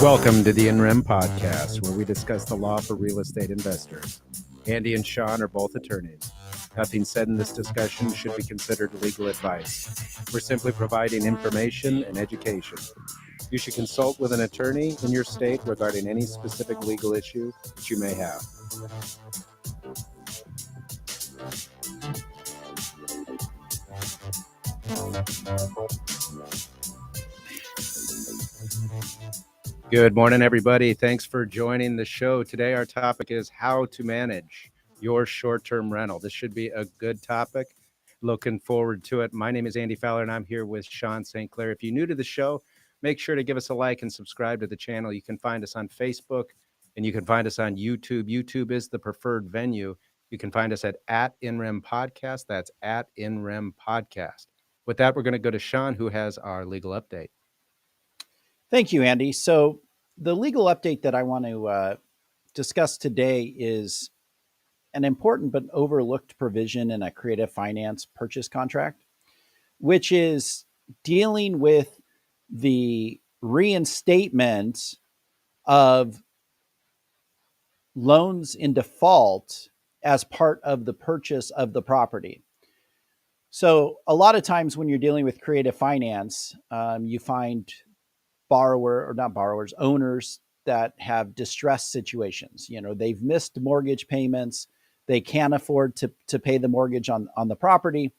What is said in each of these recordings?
Welcome to the NREM podcast, where we discuss the law for real estate investors. Andy and Sean are both attorneys. Nothing said in this discussion should be considered legal advice. We're simply providing information and education. You should consult with an attorney in your state regarding any specific legal issue that you may have. Good morning, everybody. Thanks for joining the show. Today, our topic is how to manage your short-term rental. This should be a good topic. Looking forward to it. My name is Andy Fowler, and I'm here with Sean St. Clair. If you're new to the show, make sure to give us a like and subscribe to the channel. You can find us on Facebook, and you can find us on YouTube. YouTube is the preferred venue. You can find us at NREM Podcast. That's at NREM Podcast. With that, we're going to go to Sean, who has our legal update. Thank you, Andy. So the legal update that I want to discuss today is an important but overlooked provision in a creative finance purchase contract, which is dealing with the reinstatement of loans in default as part of the purchase of the property. So a lot of times when you're dealing with creative finance, you find owners that have distressed situations. You know, they've missed mortgage payments. They can't afford to pay the mortgage on the property.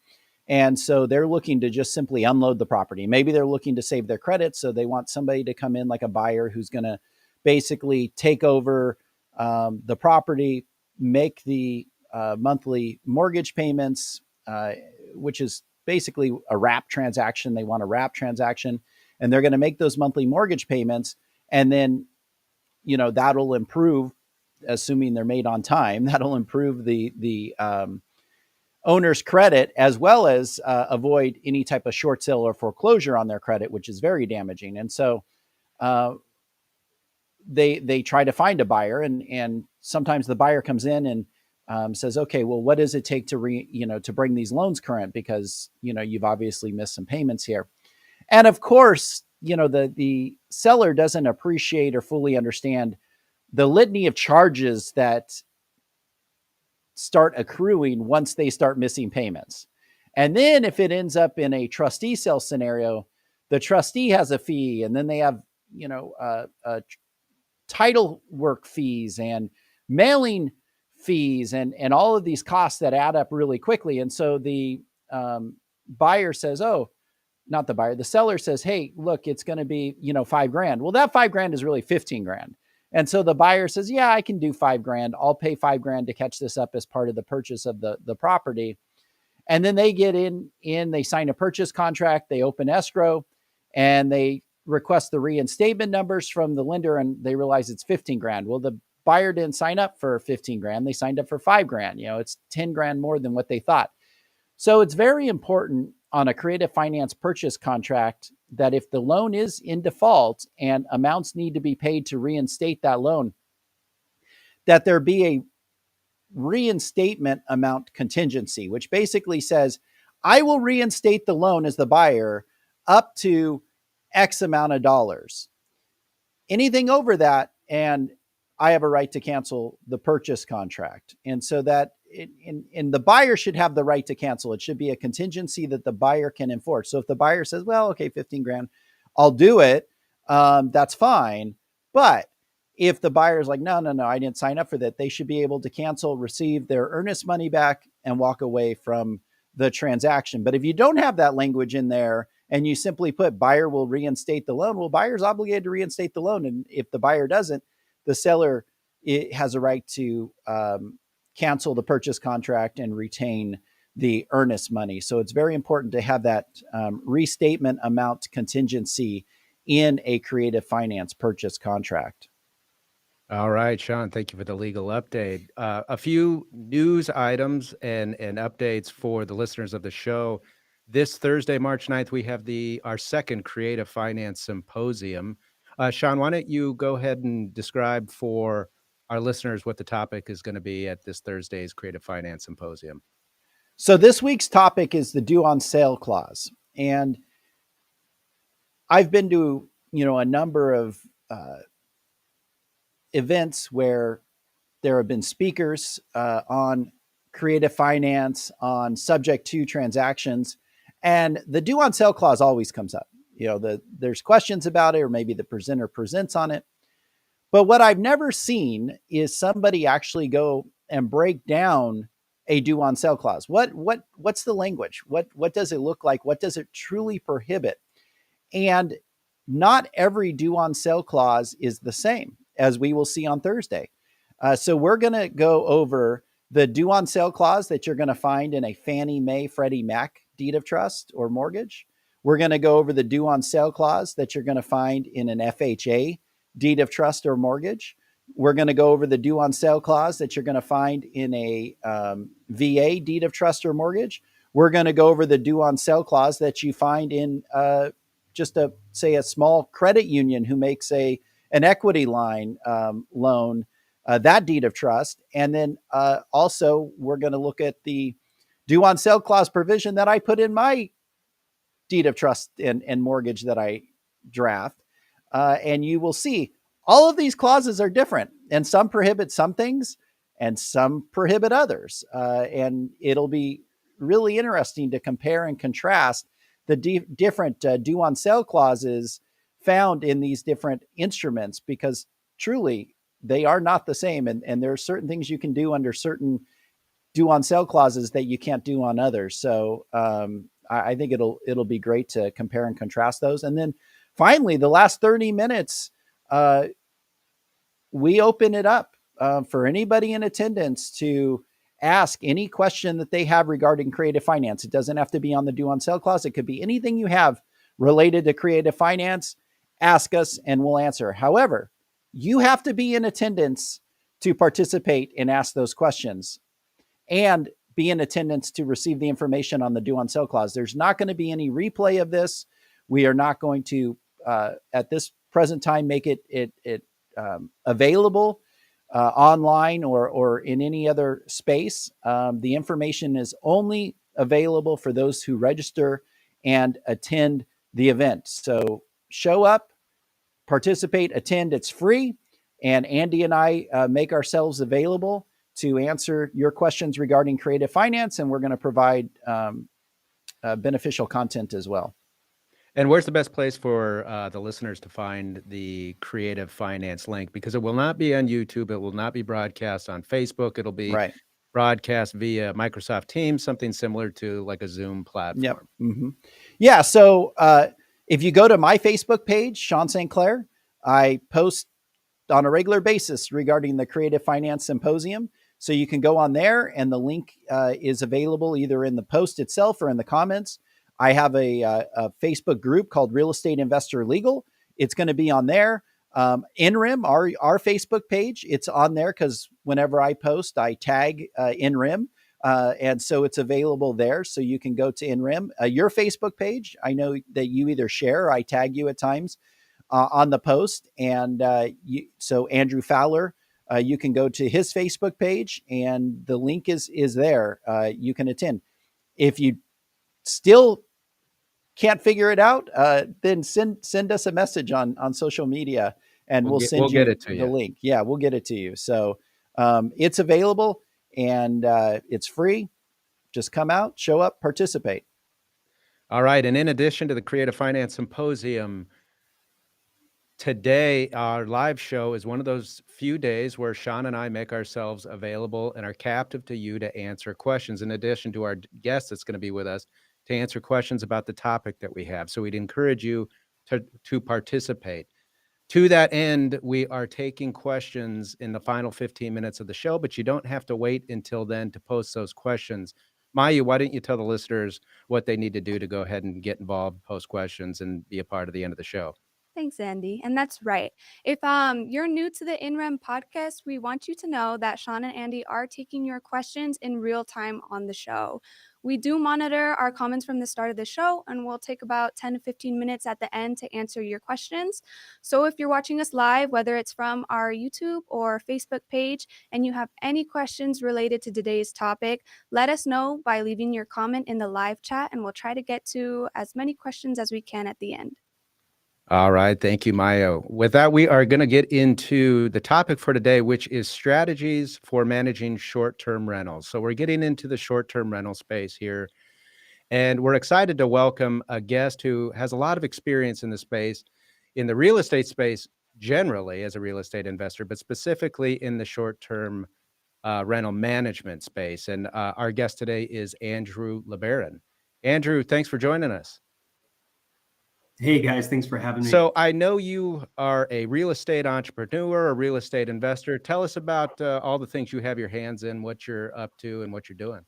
And so they're looking to just simply unload the property. Maybe they're looking to save their credit. So they want somebody to come in like a buyer who's going to basically take over the property, make the monthly mortgage payments, which is basically a wrap transaction. They want a wrap transaction. And they're going to make those monthly mortgage payments. And then, you know, that'll improve, assuming they're made on time, that'll improve the owner's credit, as well as avoid any type of short sale or foreclosure on their credit, which is very damaging. And so they try to find a buyer, and sometimes the buyer comes in and says, okay, well, what does it take to bring these loans current? Because, you know, you've obviously missed some payments here. And of course, you know, the seller doesn't appreciate or fully understand the litany of charges that start accruing once they start missing payments. And then if it ends up in a trustee sale scenario, the trustee has a fee, and then they have, you know, title work fees and mailing fees and all of these costs that add up really quickly. And so the buyer says, the seller says, hey, look, it's going to be, you know, $5,000. Well, that $5,000 is really $15,000. And so the buyer says, yeah, I can do $5,000. I'll pay $5,000 to catch this up as part of the purchase of the property. And then they get in, they sign a purchase contract, they open escrow, and they request the reinstatement numbers from the lender, and they realize it's $15,000. Well, the buyer didn't sign up for $15,000. They signed up for $5,000. You know, it's $10,000 more than what they thought. So it's very important on a creative finance purchase contract that if the loan is in default and amounts need to be paid to reinstate that loan, that there be a reinstatement amount contingency, which basically says, I will reinstate the loan as the buyer up to X amount of dollars. Anything over that, and I have a right to cancel the purchase contract. And so that the buyer should have the right to cancel. It should be a contingency that the buyer can enforce. So if the buyer says, well, okay, $15,000, I'll do it. That's fine. But if the buyer is like, no, I didn't sign up for that, they should be able to cancel, receive their earnest money back, and walk away from the transaction. But if you don't have that language in there and you simply put buyer will reinstate the loan, well, buyer's obligated to reinstate the loan. And if the buyer doesn't, the seller has a right to cancel the purchase contract and retain the earnest money. So it's very important to have that restatement amount contingency in a creative finance purchase contract. All right, Sean, thank you for the legal update. A few news items and updates for the listeners of the show. This Thursday, March 9th, we have our second Creative Finance Symposium. Sean, why don't you go ahead and describe for our listeners what the topic is going to be at this Thursday's Creative Finance Symposium? So this week's topic is the due on sale clause. And I've been to, a number of events where there have been speakers on creative finance, on subject to transactions, and the due on sale clause always comes up. There's questions about it, or maybe the presenter presents on it. But what I've never seen is somebody actually go and break down a due on sale clause. What's the language? What does it look like? What does it truly prohibit? And not every due on sale clause is the same, as we will see on Thursday. So we're going to go over the due on sale clause that you're going to find in a Fannie Mae Freddie Mac deed of trust or mortgage. We're going to go over the due on sale clause that you're going to find in an FHA deed of trust or mortgage. We're going to go over the due on sale clause that you're going to find in a VA deed of trust or mortgage. We're going to go over the due on sale clause that you find in just a small credit union who makes an equity line loan, that deed of trust. And then also we're going to look at the due on sale clause provision that I put in my deed of trust and mortgage that I draft. And you will see all of these clauses are different, and some prohibit some things and some prohibit others. And it'll be really interesting to compare and contrast the different due on sale clauses found in these different instruments, because truly they are not the same. And there are certain things you can do under certain due on sale clauses that you can't do on others. So I think it'll be great to compare and contrast those. And then finally, the last 30 minutes, we open it up for anybody in attendance to ask any question that they have regarding creative finance. It doesn't have to be on the due on sale clause. It could be anything you have related to creative finance. Ask us and we'll answer. However, you have to be in attendance to participate and ask those questions, and be in attendance to receive the information on the due on sale clause. There's not going to be any replay of this. We are not going to, at this present time, make it available online or in any other space. The information is only available for those who register and attend the event. So show up, participate, attend. It's free. And Andy and I make ourselves available to answer your questions regarding creative finance, and we're going to provide beneficial content as well. And where's the best place for the listeners to find the creative finance link? Because it will not be on YouTube. It will not be broadcast on Facebook. It'll be broadcast via Microsoft Teams, something similar to like a Zoom platform. Yep. Mm-hmm. Yeah. So if you go to my Facebook page, Sean St. Clair, I post on a regular basis regarding the Creative Finance Symposium. So you can go on there, and the link is available either in the post itself or in the comments. I have a Facebook group called Real Estate Investor Legal. It's going to be on there. INRIM, our Facebook page, it's on there because whenever I post, I tag INRIM. And so it's available there. So you can go to INRIM. Your Facebook page, I know that you either share or I tag you at times on the post. And so Andrew Fowler, you can go to his Facebook page, and the link is there. You can attend. If you still can't figure it out, then send us a message on social media, and we'll send you the link. Yeah, we'll get it to you. So it's available, and it's free. Just come out, show up, participate. All right. And in addition to the Creative Finance Symposium, today, our live show is one of those few days where Sean and I make ourselves available and are captive to you to answer questions, in addition to our guest that's going to be with us to answer questions about the topic that we have. So we'd encourage you to participate. To that end, we are taking questions in the final 15 minutes of the show, but you don't have to wait until then to post those questions. Maya, why don't you tell the listeners what they need to do to go ahead and get involved, post questions, and be a part of the end of the show? Thanks, Andy. And that's right. If you're new to the INREM podcast, we want you to know that Sean and Andy are taking your questions in real time on the show. We do monitor our comments from the start of the show, and we'll take about 10 to 15 minutes at the end to answer your questions. So if you're watching us live, whether it's from our YouTube or Facebook page, and you have any questions related to today's topic, let us know by leaving your comment in the live chat, and we'll try to get to as many questions as we can at the end. All right. Thank you, Mayo. With that, we are going to get into the topic for today, which is strategies for managing short-term rentals. So we're getting into the short-term rental space here, and we're excited to welcome a guest who has a lot of experience in the space, in the real estate space generally as a real estate investor, but specifically in the short-term rental management space. And our guest today is Andrew LeBaron. Andrew, thanks for joining us. Hey guys, thanks for having me. So I know you are a real estate entrepreneur, a real estate investor. Tell us about all the things you have your hands in, what you're up to, and what you're doing.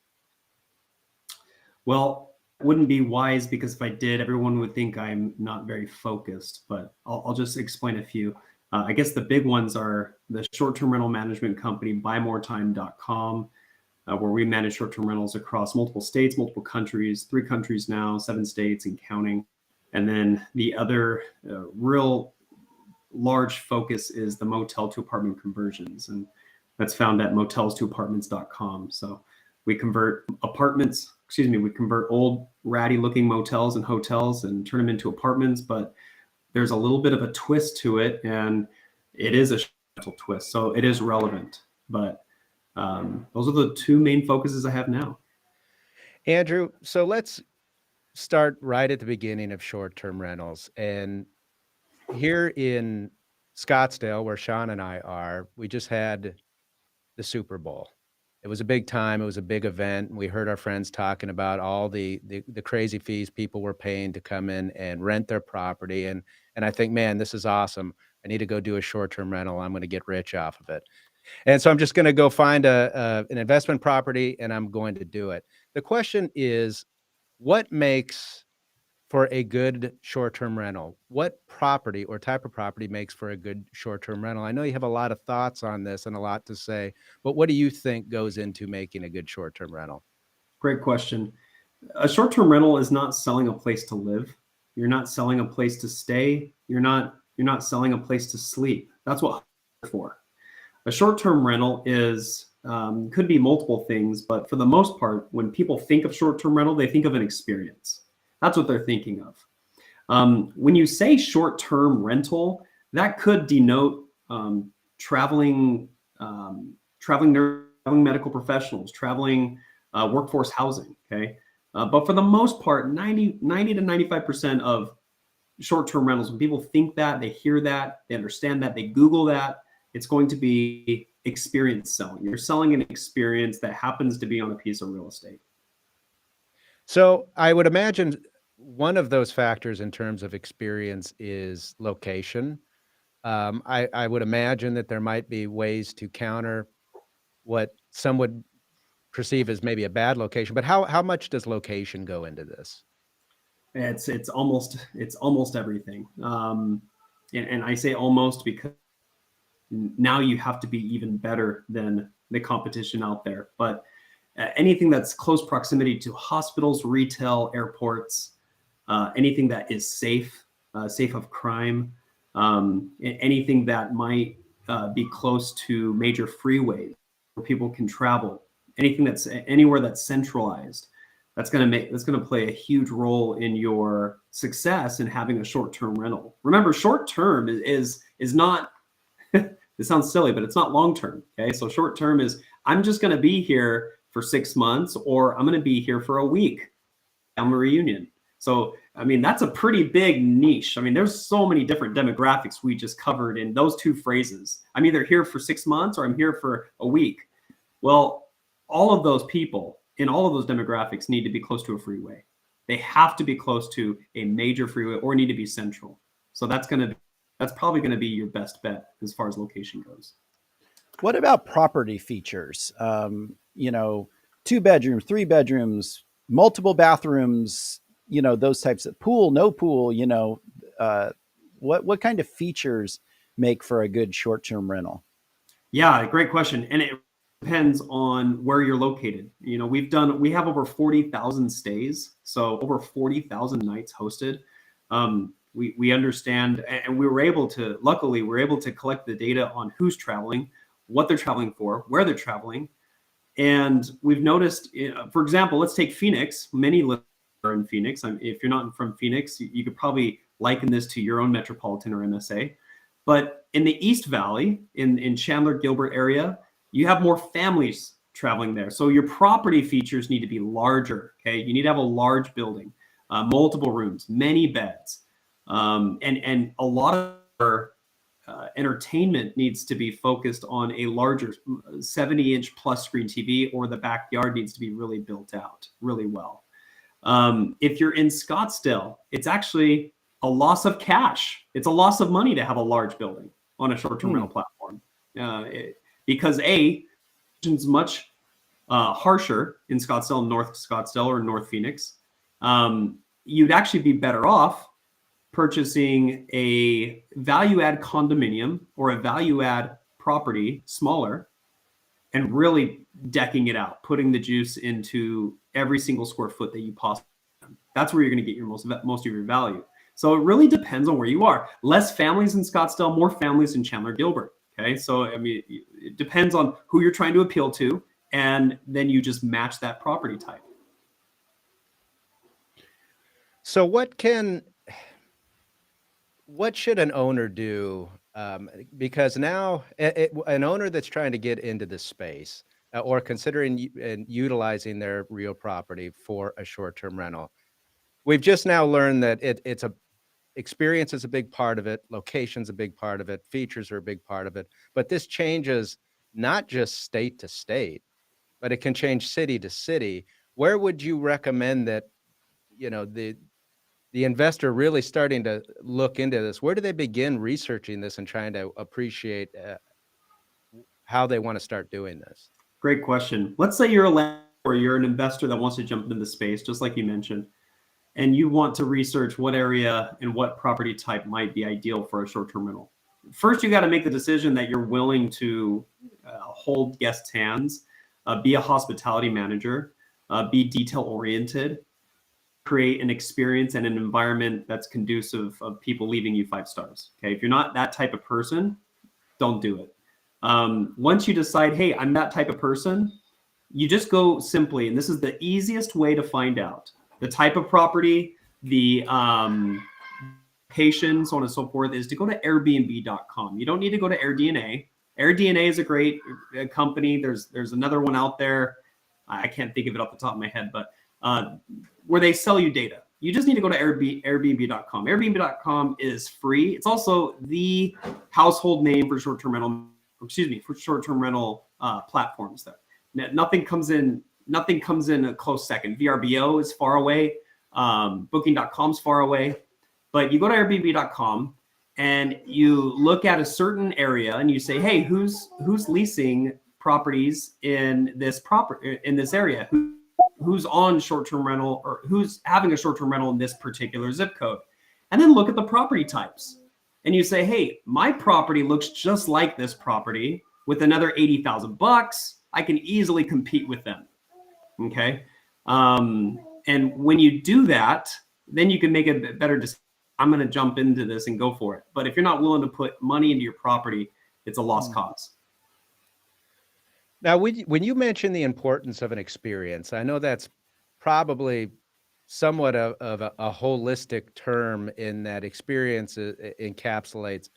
Well, it wouldn't be wise because if I did, everyone would think I'm not very focused, but I'll just explain a few. I guess the big ones are the short-term rental management company, buymoretime.com, where we manage short-term rentals across multiple states, multiple countries, 3 countries now, 7 states and counting. And then the other real large focus is the motel to apartment conversions. And that's found at motels2apartments.com. So we convert we convert old ratty looking motels and hotels and turn them into apartments, but there's a little bit of a twist to it, and it is a rental twist. So it is relevant, but those are the 2 main focuses I have now. Andrew, so let's start right at the beginning of short-term rentals. And here in Scottsdale, where Sean and I are, we just had the Super Bowl. It was a big time. It was a big event. We heard our friends talking about all the crazy fees people were paying to come in and rent their property. And I think, man, this is awesome. I need to go do a short-term rental. I'm going to get rich off of it. And so I'm just going to go find an investment property, and I'm going to do it. The question is, what makes for a good short-term rental? What property or type of property makes for a good short-term rental? I know you have a lot of thoughts on this and a lot to say, but what do you think goes into making a good short-term rental? Great question. A short-term rental is not selling a place to live. You're not selling a place to stay. You're not selling a place to sleep. That's what for. A short-term rental is could be multiple things, but for the most part, when people think of short-term rental, they think of an experience. That's what they're thinking of. When you say short-term rental, that could denote traveling medical professionals, traveling workforce housing. Okay, but for the most part, 90 to 95% of short-term rentals, when people think that, they hear that, they understand that, they Google that, it's going to be experience selling. You're selling an experience that happens to be on a piece of real estate. So I would imagine one of those factors in terms of experience is location. I would imagine that there might be ways to counter what some would perceive as maybe a bad location, but how much does location go into this? It's almost everything. And I say almost because now you have to be even better than the competition out there. But anything that's close proximity to hospitals, retail, airports, anything that is safe of crime, anything that might be close to major freeways where people can travel, anything that's anywhere that's centralized, that's going to play a huge role in your success in having a short-term rental. Remember, short-term is not it sounds silly, but it's not long-term. Okay, so short-term is I'm just going to be here for 6 months, or I'm going to be here for a week. I'm a reunion. So, I mean, that's a pretty big niche. I mean, there's so many different demographics we just covered in those 2 phrases. I'm either here for 6 months or I'm here for a week. Well, all of those people in all of those demographics need to be close to a freeway. They have to be close to a major freeway or need to be central. So that's probably going to be your best bet as far as location goes. What about property features? 2 bedrooms, 3 bedrooms, multiple bathrooms, those types of pool, no pool, what kind of features make for a good short-term rental? Yeah, great question. And it depends on where you're located. We have over 40,000 stays. So over 40,000 nights hosted. We understand, and luckily we're able to collect the data on who's traveling, what they're traveling for, where they're traveling. And we've noticed, for example, let's take Phoenix. Many listeners are in Phoenix. If you're not from Phoenix, you could probably liken this to your own metropolitan or MSA. But in the East Valley, in Chandler, Gilbert area, you have more families traveling there. So your property features need to be larger, okay? You need to have a large building, multiple rooms, many beds. And a lot of our entertainment needs to be focused on a larger 70-inch plus screen TV, or the backyard needs to be really built out really well. If you're in Scottsdale, it's actually a loss of cash. It's a loss of money to have a large building on a short-term rental platform, because it's much harsher in Scottsdale, North Scottsdale, or North Phoenix. You'd actually be better off purchasing a value-add condominium or a value-add property, smaller, and really decking it out, putting the juice into every single square foot that you possibly can. That's where you're going to get your most of your value. So it really depends on where you are. Less families in Scottsdale, more families in Chandler, Gilbert. Okay, so I mean, it depends on who you're trying to appeal to, and then you just match that property type. So what should an owner do? Because now an owner that's trying to get into this space or considering utilizing their real property for a short-term rental, we've just now learned that experience is a big part of it. Location's a big part of it. Features are a big part of it. But this changes not just state to state, but it can change city to city. Where would you recommend that, the investor really starting to look into this? Where do they begin researching this and trying to appreciate how they want to start doing this? Great question. Let's say you're a landlord or you're an investor that wants to jump into the space, just like you mentioned, and you want to research what area and what property type might be ideal for a short-term rental. First, you got to make the decision that you're willing to hold guests' hands, be a hospitality manager, be detail-oriented, create an experience and an environment that's conducive of people leaving you 5 stars. Okay, if you're not that type of person, don't do it. Once you decide, hey, I'm that type of person, you just go simply, and this is the easiest way to find out the type of property, the location, so on and so forth, is to go to Airbnb.com. You don't need to go to AirDNA. AirDNA is a great company. There's another one out there. I can't think of it off the top of my head, but where they sell you data. You just need to go to Airbnb.com. Airbnb.com is free. It's also the household name for short-term rental platforms there. Nothing comes in a close second. VRBO is far away. Booking.com is far away. But you go to Airbnb.com and you look at a certain area and you say, hey, who's leasing properties in this area? Who's on short-term rental, or who's having a short-term rental in this particular zip code? And then look at the property types. And you say, hey, my property looks just like this property with another $80,000. I can easily compete with them. Okay. And when you do that, then you can make a better decision. I'm going to jump into this and go for it. But if you're not willing to put money into your property, it's a lost cause. Now, when you mention the importance of an experience, I know that's probably somewhat of a holistic term, in that experience encapsulates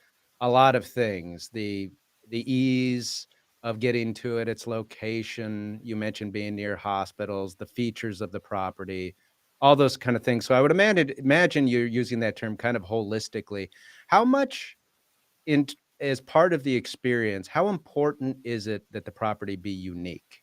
a lot of things. The ease of getting to it, its location, you mentioned being near hospitals, the features of the property, all those kind of things. So I would imagine you're using that term kind of holistically. How much as part of the experience, how important is it that the property be unique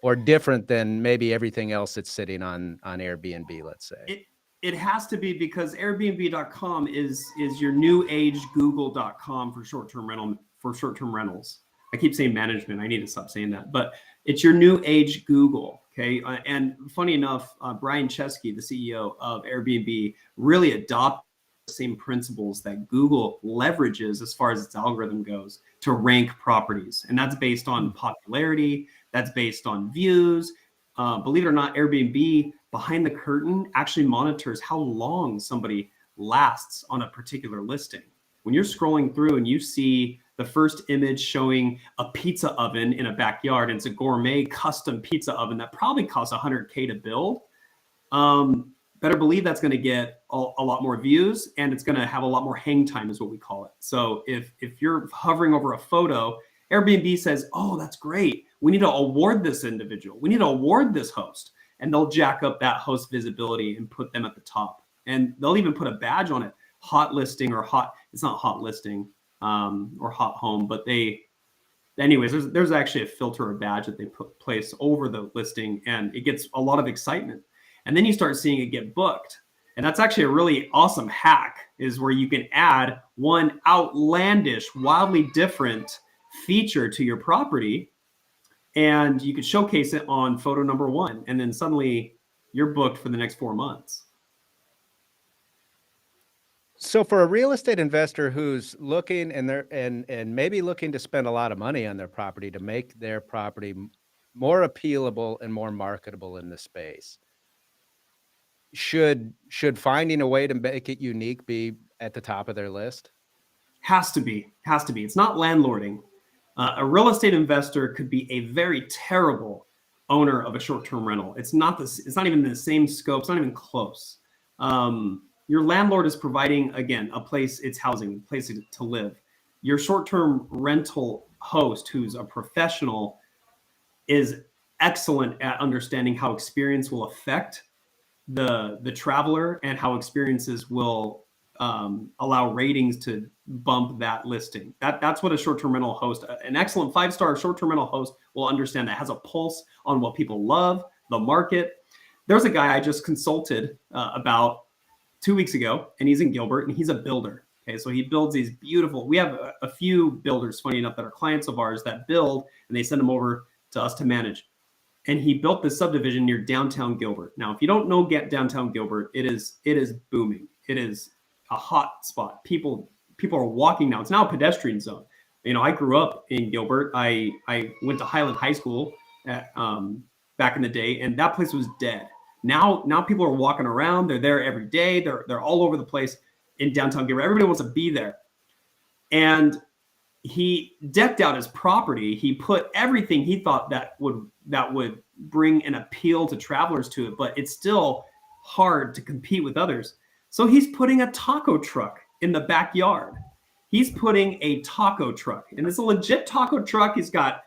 or different than maybe everything else that's sitting on Airbnb, let's say? It has to be, because Airbnb.com is your new age Google.com for short-term rentals. I keep saying management. I need to stop saying that, but it's your new age Google. Okay. And funny enough, Brian Chesky, the CEO of Airbnb, really adopted the same principles that Google leverages as far as its algorithm goes to rank properties. And that's based on popularity. That's based on views. Believe it or not, Airbnb behind the curtain actually monitors how long somebody lasts on a particular listing. When you're scrolling through and you see the first image showing a pizza oven in a backyard, and it's a gourmet custom pizza oven that probably costs $100K to build, better believe that's going to get a lot more views, and it's going to have a lot more hang time, is what we call it. So if you're hovering over a photo, Airbnb says, oh, that's great. We need to award this individual. We need to award this host. And they'll jack up that host visibility and put them at the top. And they'll even put a badge on it, hot listing or hot. It's not hot listing or hot home, but anyways, there's actually a filter or badge that they place over the listing, and it gets a lot of excitement. And then you start seeing it get booked. And that's actually a really awesome hack, is where you can add one outlandish, wildly different feature to your property, and you could showcase it on photo number 1. And then suddenly you're booked for the next 4 months. So for a real estate investor who's looking and maybe looking to spend a lot of money on their property to make their property more appealable and more marketable in the space, should finding a way to make it unique be at the top of their list? Has to be. It's not landlording. A real estate investor could be a very terrible owner of a short-term rental. It's not even the same scope. It's not even close. Your landlord is providing, again, a place, it's housing, a place to live. Your short-term rental host, who's a professional, is excellent at understanding how experience will affect the traveler, and how experiences will allow ratings to bump that listing. That's what a short-term rental host, an excellent 5-star short-term rental host, will understand, that has a pulse on what people love, the market. There's a guy I just consulted about 2 weeks ago, and he's in Gilbert, and he's a builder. Okay, so he builds these beautiful, we have a few builders, funny enough, that are clients of ours that build, and they send them over to us to manage. And he built this subdivision near downtown Gilbert. Now, if you don't know downtown Gilbert, it is booming. It is a hot spot. People are walking now. It's now a pedestrian zone. You know, I grew up in Gilbert. I went to Highland High School back in the day, and that place was dead. Now people are walking around. They're there every day. They're all over the place in downtown Gilbert. Everybody wants to be there. And he decked out his property. He put everything he thought that would bring an appeal to travelers to it, but it's still hard to compete with others. So he's putting a taco truck in the backyard. He's putting a taco truck, and it's a legit taco truck. He's got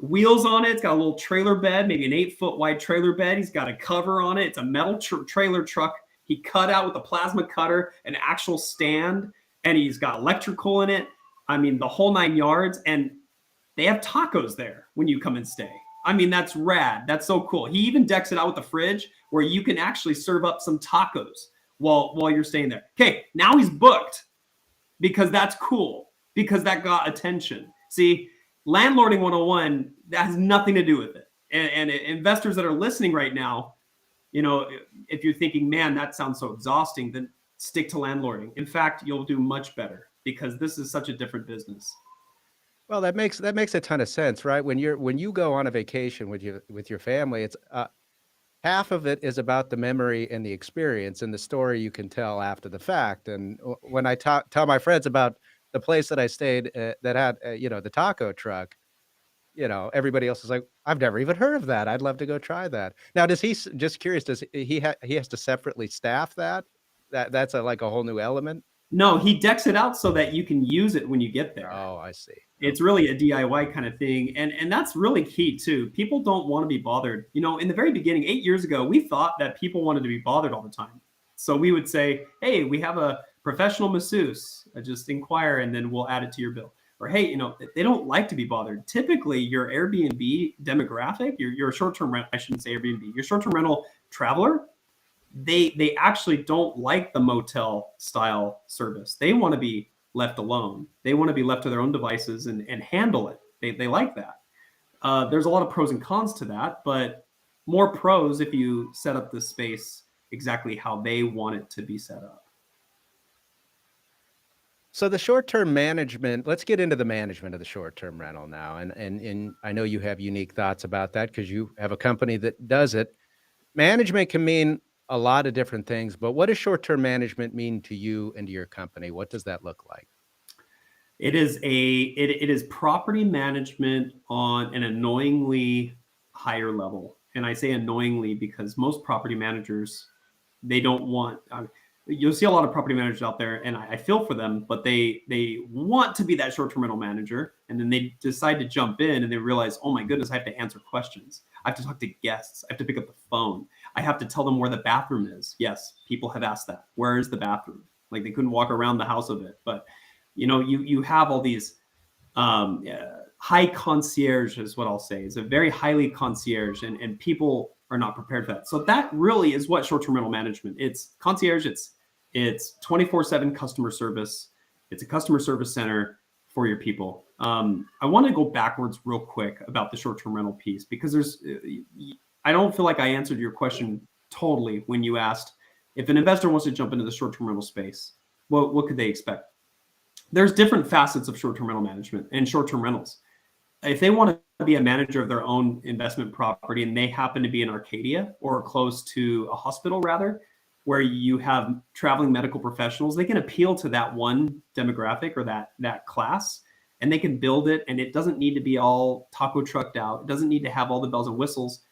wheels on it. It's got a little trailer bed, maybe an 8-foot wide trailer bed. He's got a cover on it. It's a metal trailer truck. He cut out with a plasma cutter an actual stand, and he's got electrical in it. I mean, the whole 9 yards, and they have tacos there when you come and stay. I mean, that's rad. That's so cool. He even decks it out with a fridge where you can actually serve up some tacos while you're staying there. Okay, now he's booked because that's cool, because that got attention. See, landlording 101, that has nothing to do with it. And investors that are listening right now, you know, if you're thinking, man, that sounds so exhausting, then stick to landlording. In fact, you'll do much better, because this is such a different business. Well, that makes a ton of sense, right? When you go on a vacation with your family, it's half of it is about the memory and the experience and the story you can tell after the fact. And when I tell my friends about the place that I stayed that had the taco truck, everybody else is like, I've never even heard of that. I'd love to go try that. Now, just curious, does he has to separately staff that? That's like a whole new element? No, he decks it out so that you can use it when you get there. Oh, I see. It's really a DIY kind of thing. And that's really key too. People don't want to be bothered. You know, in the very beginning, 8 years ago, we thought that people wanted to be bothered all the time. So we would say, hey, we have a professional masseuse, just inquire, and then we'll add it to your bill. Or, hey, they don't like to be bothered. Typically, your Airbnb demographic, your short-term rental, I shouldn't say Airbnb, your short-term rental traveler, they actually don't like the motel style service. They want to be left alone. They want to be left to their own devices and handle it. They like that. There's a lot of pros and cons to that, but more pros if you set up the space exactly how they want it to be set up. So the short-term management, let's get into the management of the short-term rental now. And I know you have unique thoughts about that because you have a company that does it. Management can mean a lot of different things, but what does short-term management mean to you and to your company? What does that look like? It is property management on an annoyingly higher level. And I say annoyingly because most property managers they don't want. You'll see a lot of property managers out there, and I feel for them, but they want to be that short-term rental manager, and then they decide to jump in, and they realize, oh my goodness, I have to answer questions. I have to talk to guests. I have to pick up the phone. I have to tell them where the bathroom is. Yes, people have asked that. Where is the bathroom? Like they couldn't walk around the house of it, but you have all these high concierge is what I'll say. It's a very highly concierge, and people are not prepared for that. So that really is what short-term rental management. It's concierge. It's 24/7 customer service. It's a customer service center for your people. I want to go backwards real quick about the short-term rental piece, because I don't feel like I answered your question totally when you asked if an investor wants to jump into the short-term rental space, what could they expect? There's different facets of short-term rental management and short-term rentals. If they want to be a manager of their own investment property and they happen to be in Arcadia or close to a hospital, rather, where you have traveling medical professionals, they can appeal to that one demographic or that class, and they can build it. And it doesn't need to be all taco trucked out. It doesn't need to have all the bells and whistles,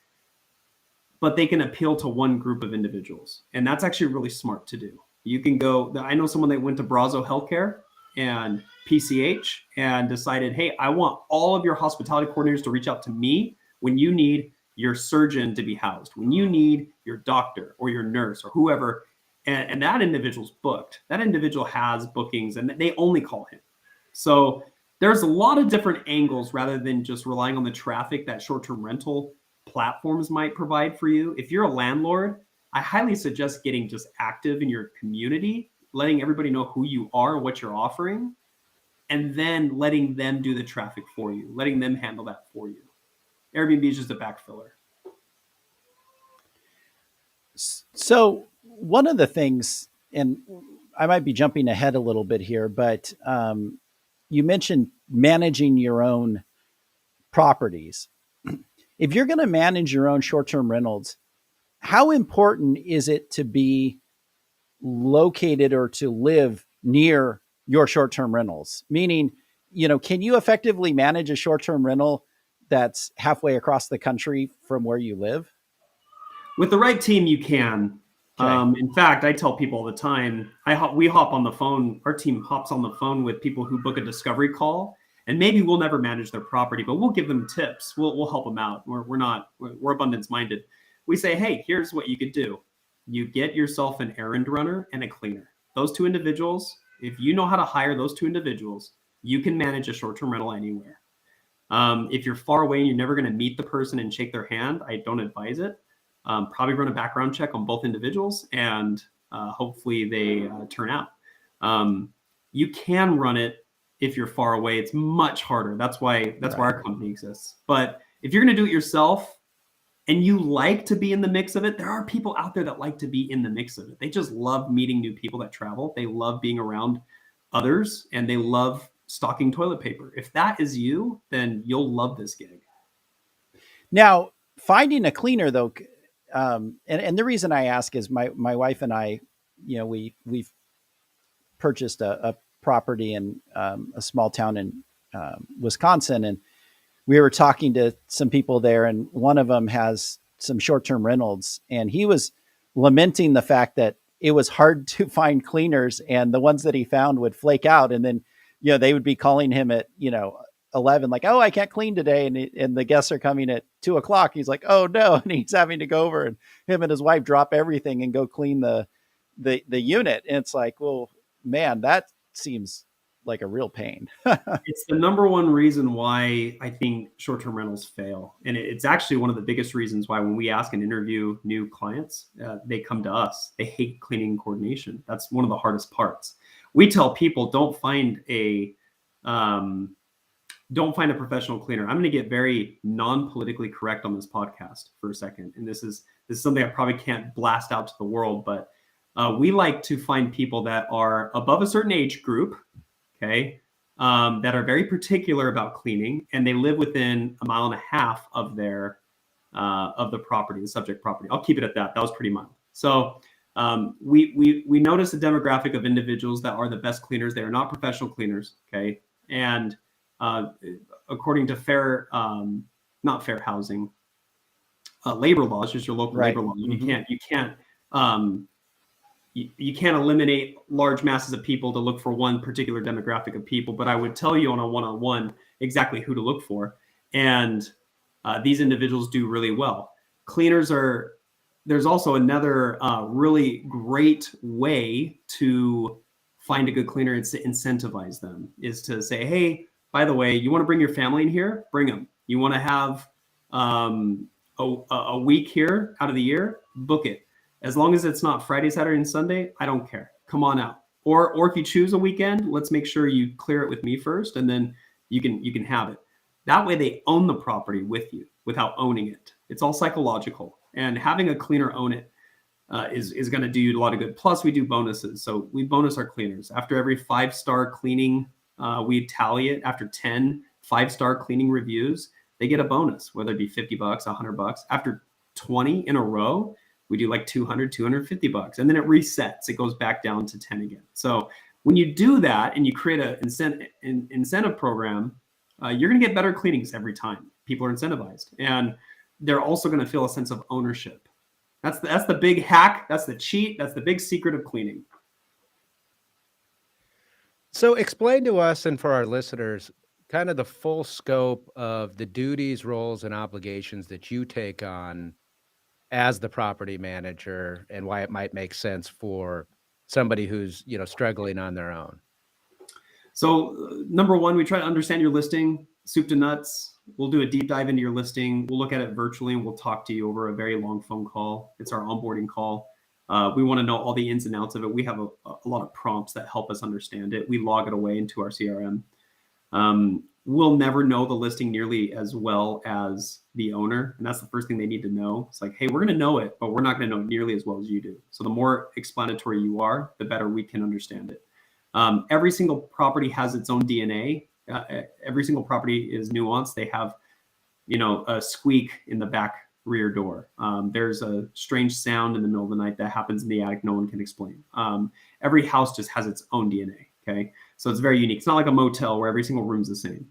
but they can appeal to one group of individuals. And that's actually really smart to do. You can go, I know someone that went to Brazo Healthcare and PCH and decided, hey, I want all of your hospitality coordinators to reach out to me when you need your surgeon to be housed, when you need your doctor or your nurse or whoever, and that individual's booked. That individual has bookings and they only call him. So there's a lot of different angles rather than just relying on the traffic that short-term rental platforms might provide for you. If you're a landlord, I highly suggest getting just active in your community, letting everybody know who you are and what you're offering, and then letting them do the traffic for you, letting them handle that for you. Airbnb is just a backfiller. So one of the things, and I might be jumping ahead a little bit here, but you mentioned managing your own properties. If you're going to manage your own short-term rentals, how important is it to be located or to live near your short-term rentals? Meaning, can you effectively manage a short-term rental that's halfway across the country from where you live? With the right team, you can. Okay. In fact, I tell people all the time, we hop on the phone. Our team hops on the phone with people who book a discovery call, and maybe we'll never manage their property, but we'll give them tips. We'll help them out. We're abundance minded. We say, hey, here's what you could do. You get yourself an errand runner and a cleaner. Those two individuals, if you know how to hire those two individuals, you can manage a short-term rental anywhere. If you're far away and you're never going to meet the person and shake their hand, I don't advise it. Probably run a background check on both individuals, and hopefully they turn out. You can run it if you're far away. It's much harder. That's why our company exists. But if you're going to do it yourself and you like to be in the mix of it, there are people out there that like to be in the mix of it. They just love meeting new people that travel. They love being around others, and they love stocking toilet paper. If that is you, then you'll love this gig. Now, finding a cleaner, though, and the reason I ask is my wife and I, we've purchased a property in a small town in Wisconsin, and we were talking to some people there, and one of them has some short-term rentals, and he was lamenting the fact that it was hard to find cleaners, and the ones that he found would flake out, and then they would be calling him at 11, like, oh, I can't clean today, and the guests are coming at 2:00. He's like, oh no, and he's having to go over, and him and his wife drop everything and go clean the unit, and it's like, well, man, that seems like a real pain. It's the number one reason why I think short-term rentals fail. And it's actually one of the biggest reasons why when we ask and interview new clients, they come to us. They hate cleaning and coordination. That's one of the hardest parts. We tell people, don't find a professional cleaner. I'm going to get very non-politically correct on this podcast for a second. And this is something I probably can't blast out to the world, but we like to find people that are above a certain age group, okay, that are very particular about cleaning, and they live within 1.5 miles of their of the property, the subject property. I'll keep it at that. That was pretty mild. So we notice a demographic of individuals that are the best cleaners. They are not professional cleaners, okay, and according to not fair housing, labor laws, just your local labor law, you can't you can't eliminate large masses of people to look for one particular demographic of people, but I would tell you on a one-on-one exactly who to look for. And these individuals do really well. There's also another really great way to find a good cleaner and to incentivize them is to say, hey, by the way, you want to bring your family in here? Bring them. You want to have a week here out of the year? Book it. As long as it's not Friday, Saturday, and Sunday, I don't care. Come on out. Or if you choose a weekend, let's make sure you clear it with me first, and then you can have it. That way they own the property with you without owning it. It's all psychological. And having a cleaner own it is going to do you a lot of good. Plus, we do bonuses. So we bonus our cleaners. After every 5-star cleaning, we tally it. After 10 5-star cleaning reviews, they get a bonus, whether it be $50, $100. After 20 in a row, we do like $200, $250, and then it resets. It goes back down to 10 again. So when you do that and you create an incentive program, you're going to get better cleanings every time. People are incentivized, and they're also going to feel a sense of ownership. That's the big hack. That's the cheat. That's the big secret of cleaning. So explain to us and for our listeners kind of the full scope of the duties, roles, and obligations that you take on as the property manager and why it might make sense for somebody who's, struggling on their own. So number one, we try to understand your listing, soup to nuts. We'll do a deep dive into your listing. We'll look at it virtually and we'll talk to you over a very long phone call. It's our onboarding call. We want to know all the ins and outs of it. We have a lot of prompts that help us understand it. We log it away into our CRM. We'll never know the listing nearly as well as the owner. And that's the first thing they need to know. It's like, hey, we're going to know it, but we're not going to know it nearly as well as you do. So the more explanatory you are, the better we can understand it. Every single property has its own DNA. Every single property is nuanced. They have, a squeak in the back rear door. There's a strange sound in the middle of the night that happens in the attic no one can explain. Every house just has its own DNA. Okay, so it's very unique. It's not like a motel where every single room's the same.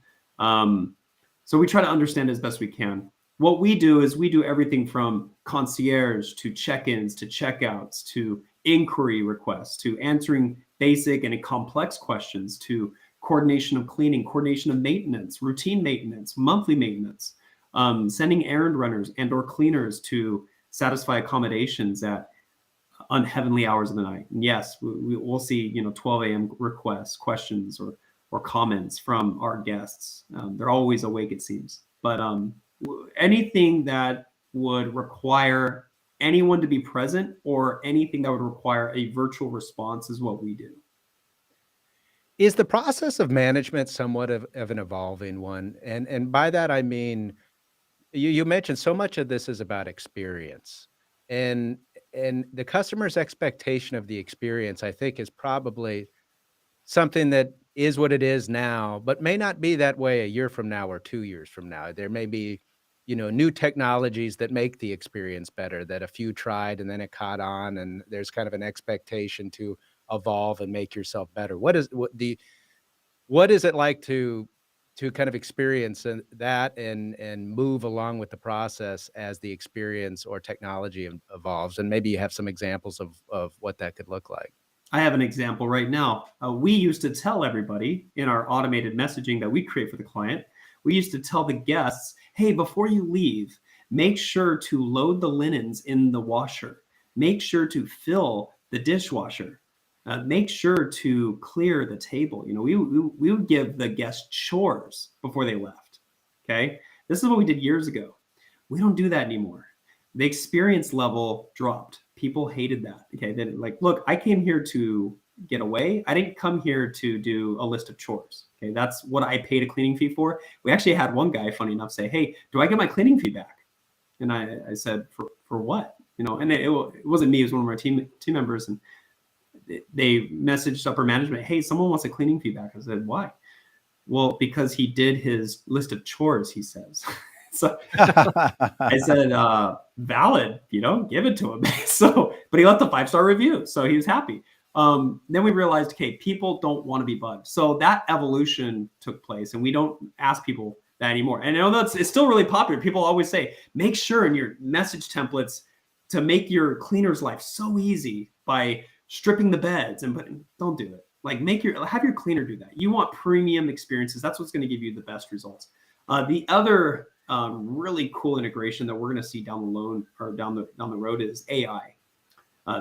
So we try to understand as best we can. What we do is we do everything from concierge to check-ins to checkouts to inquiry requests to answering basic and complex questions to coordination of cleaning, coordination of maintenance, routine maintenance, monthly maintenance, sending errand runners and or cleaners to satisfy accommodations at unheavenly hours of the night. And yes, we'll see 12 a.m. requests, questions, or comments from our guests. They're always awake, it seems. But anything that would require anyone to be present or anything that would require a virtual response is what we do. Is the process of management somewhat of an evolving one? And by that, I mean, you mentioned so much of this is about experience. And the customer's expectation of the experience, I think, is probably something that is what it is now, but may not be that way a year from now or 2 years from now. There may be, new technologies that make the experience better that a few tried and then it caught on, and there's kind of an expectation to evolve and make yourself better. What is it like to kind of experience that and move along with the process as the experience or technology evolves? And maybe you have some examples of what that could look like. I have an example right now. We used to tell everybody in our automated messaging that we create for the client, we used to tell the guests, hey, before you leave, make sure to load the linens in the washer. Make sure to fill the dishwasher. Make sure to clear the table. We would give the guests chores before they left. Okay, this is what we did years ago. We don't do that anymore. The experience level dropped. People hated that. Okay, then look, I came here to get away. I didn't come here to do a list of chores. Okay, that's what I paid a cleaning fee for. We actually had one guy, funny enough, say, hey, do I get my cleaning fee back? And I said, for what? And it wasn't me. It was one of our team members, and they messaged upper management, hey, someone wants a cleaning fee back. I said, why? Well, because he did his list of chores, he says. So I said, valid, give it to him. But he left a 5-star review, so he was happy. Then we realized, okay, people don't want to be bugged. So that evolution took place, and we don't ask people that anymore. And I know it's still really popular. People always say, make sure in your message templates to make your cleaner's life so easy by stripping the beds and don't do it. Like have your cleaner do that. You want premium experiences. That's what's going to give you the best results. The other really cool integration that we're going to see down the road is AI.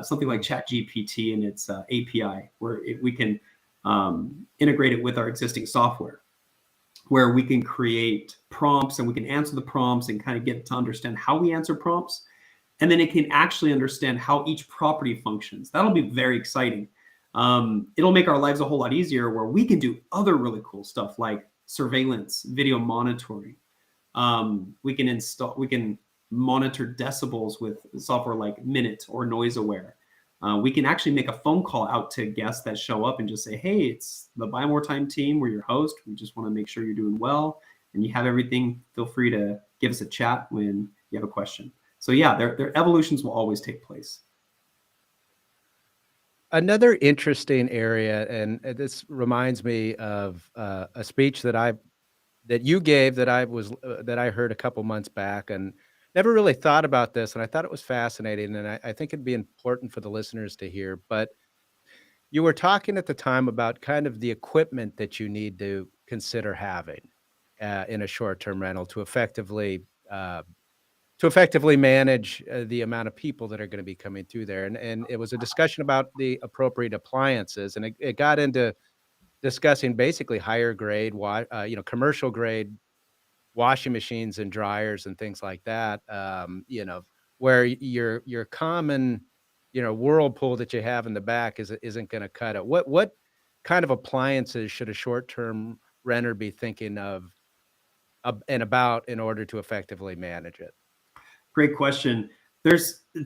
Something like ChatGPT and its API, where we can integrate it with our existing software, where we can create prompts and we can answer the prompts and kind of get to understand how we answer prompts. And then it can actually understand how each property functions. That'll be very exciting. It'll make our lives a whole lot easier, where we can do other really cool stuff like surveillance, video monitoring. We can monitor decibels with software like Minute or Noise Aware. We can actually make a phone call out to guests that show up and just say, hey, it's the Buy More Time team. We're your host. We just want to make sure you're doing well and you have everything. Feel free to give us a chat when you have a question. So yeah, their evolutions will always take place. Another interesting area, and this reminds me of a speech that you gave that I heard a couple months back, and never really thought about this, and I thought it was fascinating, and I think it'd be important for the listeners to hear. But you were talking at the time about kind of the equipment that you need to consider having in a short-term rental to effectively manage the amount of people that are going to be coming through there. And it was a discussion about the appropriate appliances, and it got into discussing basically higher grade, commercial grade washing machines and dryers and things like that. Where your common, Whirlpool that you have in the back isn't going to cut it. What kind of appliances should a short-term renter be thinking of and about in order to effectively manage it? Great question.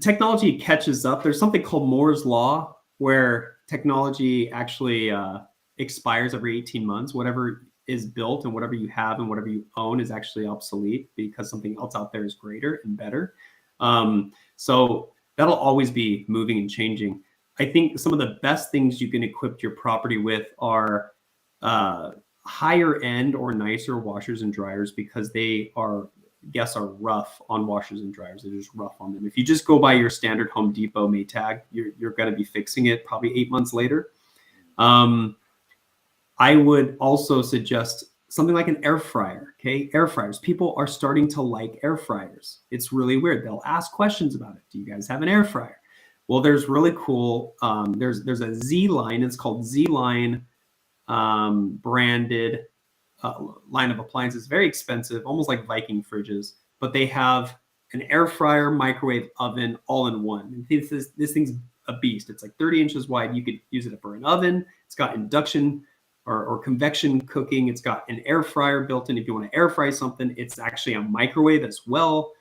Technology catches up. There's something called Moore's Law, where technology actually expires every 18 months. Whatever is built and whatever you have and whatever you own is actually obsolete because something else out there is greater and better. So that'll always be moving and changing. I think some of the best things you can equip your property with are higher end or nicer washers and dryers, because guests are rough on washers and dryers. They're just rough on them. If you just go by your standard Home Depot Maytag, you're going to be fixing it probably 8 months later. I would also suggest something like an air fryer. Okay, air fryers. People are starting to like air fryers. It's really weird. They'll ask questions about it. Do you guys have an air fryer? Well, there's really cool. There's a Z line. It's called Z line branded line of appliances. Very expensive, almost like Viking fridges, but they have an air fryer, microwave, oven, all in one. And this thing's a beast. It's like 30 inches wide. You could use it for an oven. It's got induction or convection cooking. It's got an air fryer built in. If you want to air fry something, it's actually a microwave as well.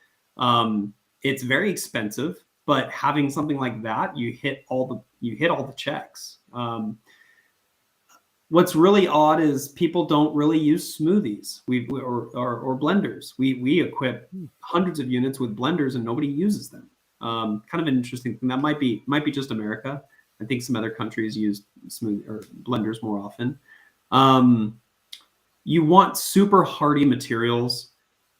It's very expensive, but having something like that, you hit all the checks. What's really odd is people don't really use smoothies or blenders. We equip hundreds of units with blenders and nobody uses them. Kind of an interesting thing. That might be just America. I think some other countries use smoothie or blenders more often. You want super hardy materials.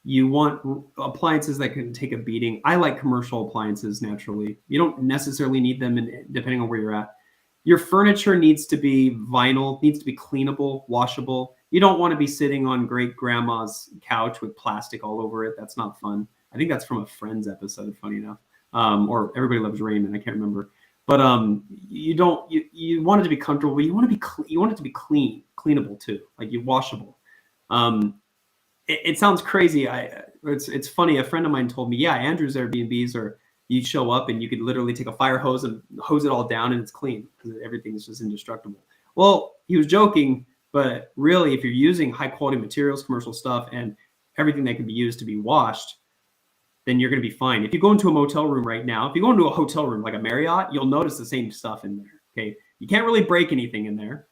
You want appliances that can take a beating. I like commercial appliances naturally. You don't necessarily need them depending on where you're at. Your furniture needs to be vinyl, needs to be cleanable, washable. You don't want to be sitting on great grandma's couch with plastic all over it. That's not fun. I think that's from a Friends episode, funny enough. Or Everybody Loves Raymond, I can't remember. But you want it to be comfortable, but you want it to be cleanable too, like washable. It sounds crazy. It's funny. A friend of mine told me, yeah, Andrew's Airbnbs are, you show up and you could literally take a fire hose and hose it all down and it's clean because everything is just indestructible. Well, he was joking, but really, if you're using high quality materials, commercial stuff, and everything that can be used to be washed, then you're going to be fine. If you go into a motel room right now, if you go into a hotel room like a Marriott, you'll notice the same stuff in there. Okay, you can't really break anything in there.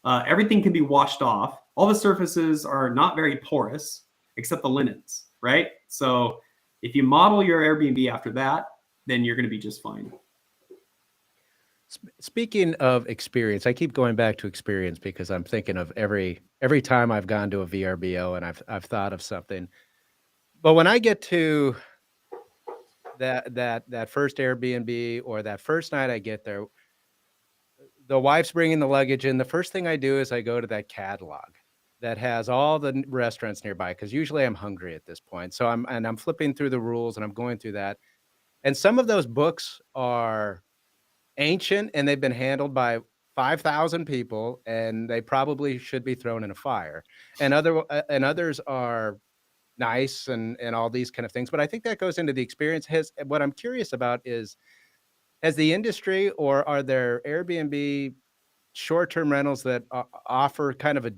Everything can be washed off. All the surfaces are not very porous except the linens, right? So if you model your Airbnb after that, then you're going to be just fine. Speaking of experience, I keep going back to experience because I'm thinking of every time I've gone to a VRBO and I've thought of something. But when I get to that first Airbnb or that first night I get there, the wife's bringing the luggage in, the first thing I do is I go to that catalog that has all the restaurants nearby, because usually I'm hungry at this point. So I'm flipping through the rules and I'm going through that. And some of those books are ancient and they've been handled by 5,000 people and they probably should be thrown in a fire. And others are nice and all these kind of things. But I think that goes into the experience. What I'm curious about is, has the industry, or are there Airbnb short-term rentals that offer kind of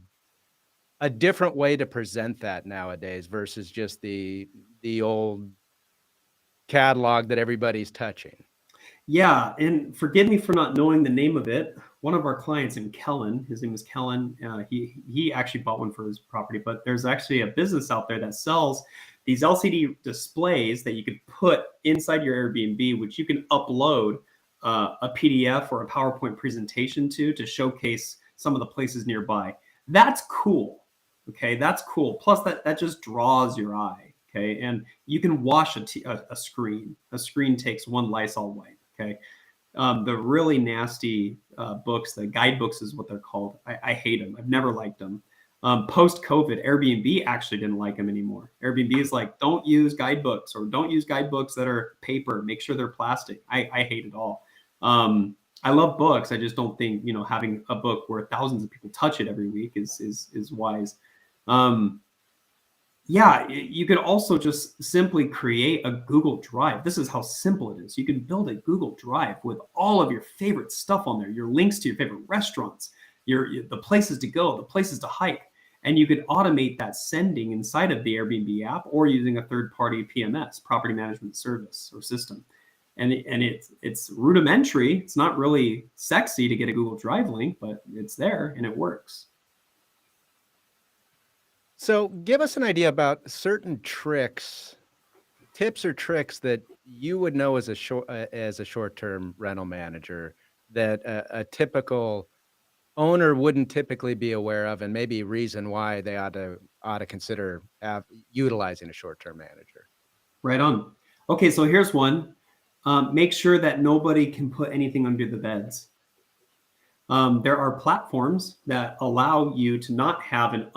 a different way to present that nowadays versus just the old catalog that everybody's touching? Yeah, and forgive me for not knowing the name of it. One of our clients in Kellen, his name is Kellen. He actually bought one for his property, but there's actually a business out there that sells these LCD displays that you could put inside your Airbnb, which you can upload a PDF or a PowerPoint presentation to showcase some of the places nearby. That's cool. Okay, that's cool. Plus, that just draws your eye. Okay, and you can wash a screen. A screen takes one Lysol wipe. Okay. The really nasty books, the guidebooks is what they're called. I hate them. I've never liked them. Post-COVID, Airbnb actually didn't like them anymore. Airbnb is like, don't use guidebooks, or don't use guidebooks that are paper. Make sure they're plastic. I hate it all. I love books. I just don't think, having a book where thousands of people touch it every week is wise. Yeah, you could also just simply create a Google Drive. This is how simple it is. You can build a Google Drive with all of your favorite stuff on there, your links to your favorite restaurants, the places to go, the places to hike. And you could automate that sending inside of the Airbnb app or using a third-party PMS, property management service or system. And it's rudimentary. It's not really sexy to get a Google Drive link, but it's there and it works. So give us an idea about certain tips or tricks that you would know as a short-term rental manager that a typical owner wouldn't typically be aware of, and maybe reason why they ought to consider utilizing a short-term manager. Right on. Okay, so here's one. Make sure that nobody can put anything under the beds. There are platforms that allow you to not have a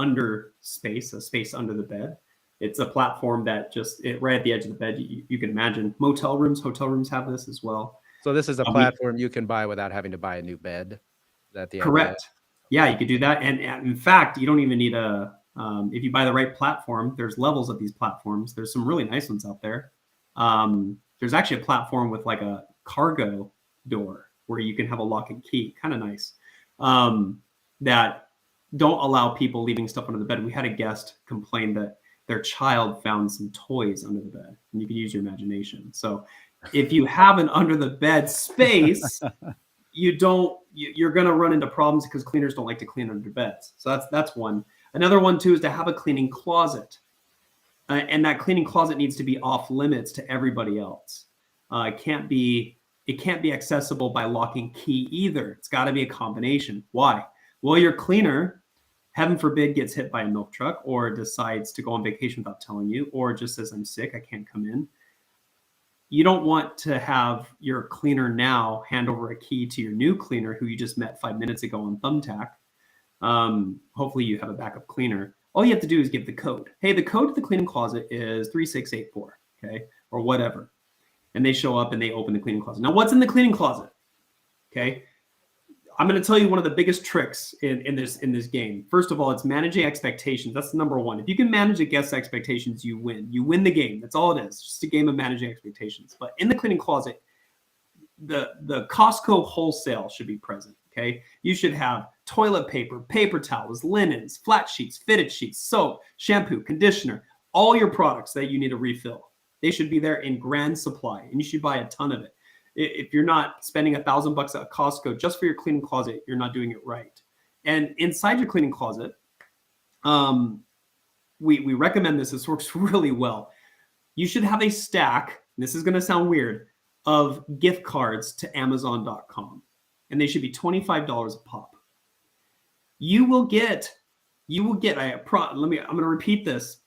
space under the bed. It's a platform that right at the edge of the bed, you can imagine. Hotel rooms have this as well. So this is a platform you can buy without having to buy a new bed? Is that the idea? Correct. Yeah, you could do that. And in fact, you don't even need if you buy the right platform, there's levels of these platforms. There's some really nice ones out there. There's actually a platform with like a cargo door where you can have a lock and key, kind of nice, that don't allow people leaving stuff under the bed. We had a guest complain that their child found some toys under the bed, and you can use your imagination. So if you have an under the bed space, you're going to run into problems because cleaners don't like to clean under beds. So that's one. Another one too is to have a cleaning closet. And that cleaning closet needs to be off limits to everybody else. It can't be accessible by lock and key either. It's got to be a combination. Why? Well, your cleaner, heaven forbid, gets hit by a milk truck or decides to go on vacation without telling you, or just says, I'm sick, I can't come in. You don't want to have your cleaner now hand over a key to your new cleaner who you just met 5 minutes ago on Thumbtack. Hopefully you have a backup cleaner. All you have to do is give the code. Hey, the code to the cleaning closet is 3684, okay, or whatever. And they show up and they open the cleaning closet. Now, what's in the cleaning closet? Okay, I'm going to tell you one of the biggest tricks in this game. First of all, it's managing expectations. That's number one. If you can manage a guest's expectations, you win. You win the game. That's all it is. Just a game of managing expectations. But in the cleaning closet, the Costco wholesale should be present. Okay, you should have toilet paper, paper towels, linens, flat sheets, fitted sheets, soap, shampoo, conditioner, all your products that you need to refill. They should be there in grand supply, and you should buy a ton of it. If you're not spending $1,000 at Costco just for your cleaning closet, you're not doing it right. And inside your cleaning closet, we recommend this. This works really well. You should have a stack, and this is going to sound weird, of gift cards to Amazon.com. And they should be $25 a pop. I'm going to repeat this